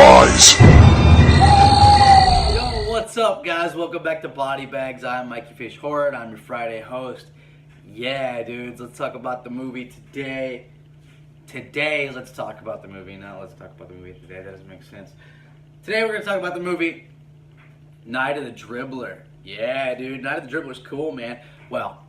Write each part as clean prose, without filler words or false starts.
Supplies. Yo, what's up, guys? Welcome back to Body Bags. I'm MikeyFish Horde. I'm your Friday host. Yeah, dudes, let's talk about the movie today. Let's talk about the movie. No, let's talk about the movie today. That doesn't make sense. Today, we're going to talk about the movie Night of the Dribbler. Yeah, dude, Night of the Dribbler is cool, man. Well,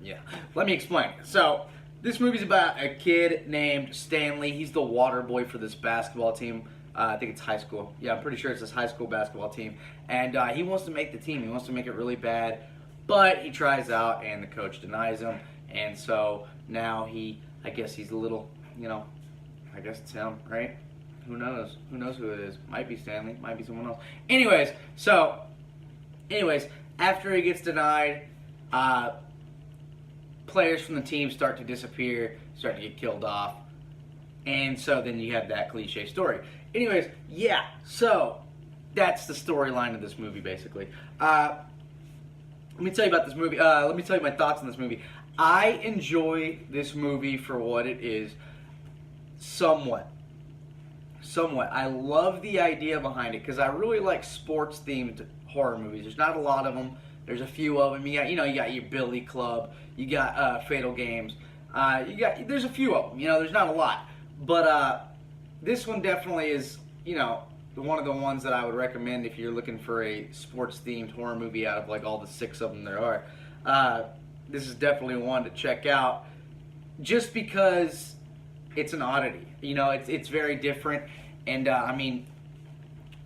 yeah, let me explain. So, this movie's about a kid named Stanley. He's the water boy for this basketball team. I think it's high school. Yeah, I'm pretty sure it's this high school basketball team. And he wants to make the team. He wants to make it really bad. But he tries out, and the coach denies him. And so now I guess he's a little, I guess it's him, right? Who knows? Who knows who it is? Might be Stanley. Might be someone else. Anyways, after he gets denied, players from the team start to disappear, start to get killed off, and so then you have that cliche story. Anyways, yeah, so that's the storyline of this movie, basically. Let me tell you about this movie. Let me tell you my thoughts on this movie. I enjoy this movie for what it is, somewhat. I love the idea behind it, because I really like sports-themed horror movies. There's not a lot of them. There's a few of them. You got your Billy Club. You got Fatal Games. There's a few of them. There's not a lot. But this one definitely is, one of the ones that I would recommend if you're looking for a sports-themed horror movie out of like all the 6 of them there are. This is definitely one to check out, just because it's an oddity. It's very different, and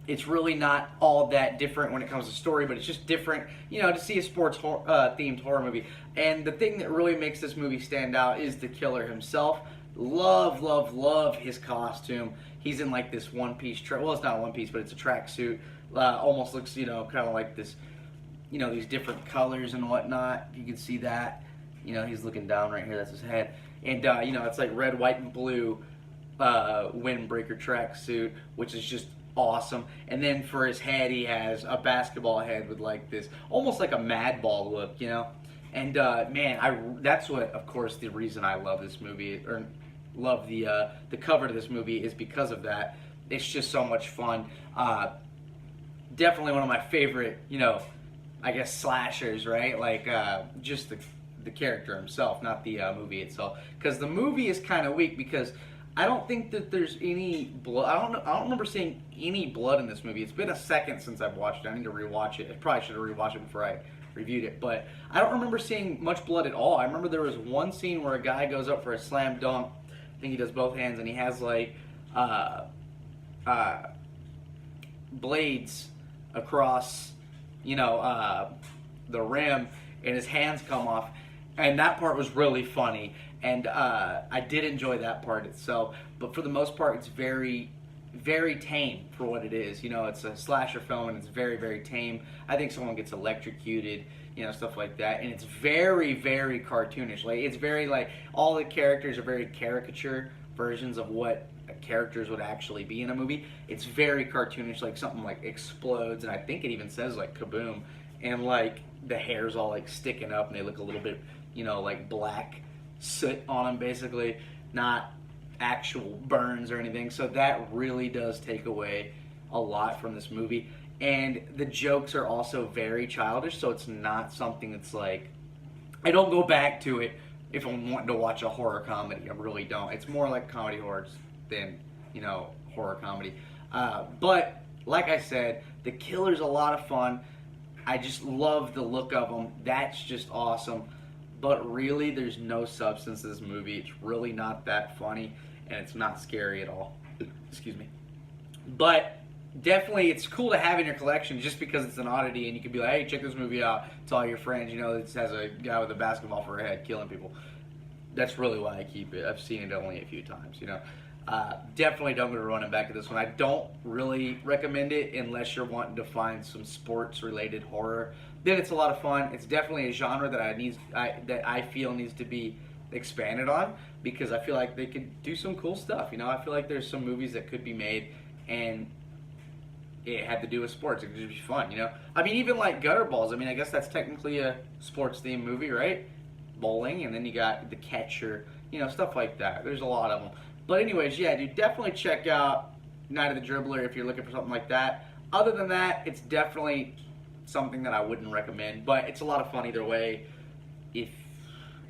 it's really not all that different when it comes to story, but it's just different, to see a sports-themed horror movie. And the thing that really makes this movie stand out is the killer himself. Love his costume. He's in like this one-piece well, it's not a one-piece, but it's a tracksuit. Almost looks, kind of like this, these different colors and whatnot. You can see that. He's looking down right here. That's his head. And, it's like red, white, and blue windbreaker tracksuit, which is just awesome. And then for his head, he has a basketball head with like this, almost like a Madball look, And man, that's what, of course, the reason I love this movie, or love the cover to this movie, is because of that. It's just so much fun. Definitely one of my favorite, I guess slashers, right? Like just the character himself, not the movie itself. Because the movie is kind of weak, because I don't think that there's any blood. I don't remember seeing any blood in this movie. It's been a second since I've watched it. I need to rewatch it. I probably should have rewatched it before I reviewed it. But I don't remember seeing much blood at all. I remember there was one scene where a guy goes up for a slam dunk. I think he does both hands, and he has like blades across, the rim, and his hands come off. And that part was really funny. And I did enjoy that part itself, but for the most part, it's very, very tame for what it is. It's a slasher film, and it's very, very tame. I think someone gets electrocuted, stuff like that, and it's very, very cartoonish. Like, it's very, like, all the characters are very caricature versions of what characters would actually be in a movie. It's very cartoonish, like something like explodes, and I think it even says like kaboom, and like the hair's all like sticking up, and they look a little bit, like black soot on them, basically, not actual burns or anything. So that really does take away a lot from this movie. And the jokes are also very childish, so it's not something that's like, I don't go back to it if I'm wanting to watch a horror comedy. I really don't. It's more like comedy horrors than, horror comedy. But like I said, the killer's a lot of fun. I just love the look of them. That's just awesome. But really, there's no substance to this movie. It's really not that funny, and it's not scary at all. Excuse me. But definitely, it's cool to have in your collection, just because it's an oddity, and you can be like, hey, check this movie out to all your friends. It has a guy with a basketball for a head killing people. That's really why I keep it. I've seen it only a few times, Definitely don't go running back to this one. I don't really recommend it unless you're wanting to find some sports-related horror. Then it's a lot of fun. It's definitely a genre that I feel needs to be expanded on, because I feel like they could do some cool stuff. I feel like there's some movies that could be made, and it had to do with sports. It could just be fun, even like Gutterballs. I guess that's technically a sports-themed movie, right? Bowling, and then you got The Catcher, stuff like that. There's a lot of them. But anyways, yeah, dude, definitely check out Night of the Dribbler if you're looking for something like that. Other than that, it's definitely something that I wouldn't recommend, but it's a lot of fun either way. If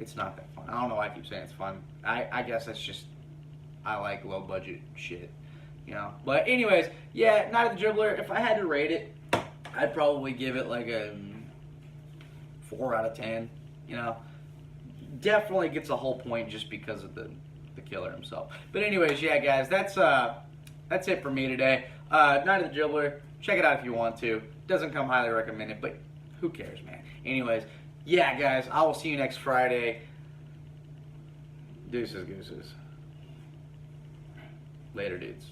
it's not that fun, I don't know why I keep saying it's fun. I guess that's just, I like low budget shit, you know. But anyways, yeah, Night of the Dribbler. If I had to rate it, I'd probably give it like a 4 out of 10. You know, definitely gets a whole point just because of the killer himself. But anyways, yeah, guys, that's it for me today. Night of the Dribbler. Check it out if you want to. Doesn't come highly recommended, but who cares, man? Anyways, yeah, guys, I will see you next Friday. Deuces, gooses. Later, dudes.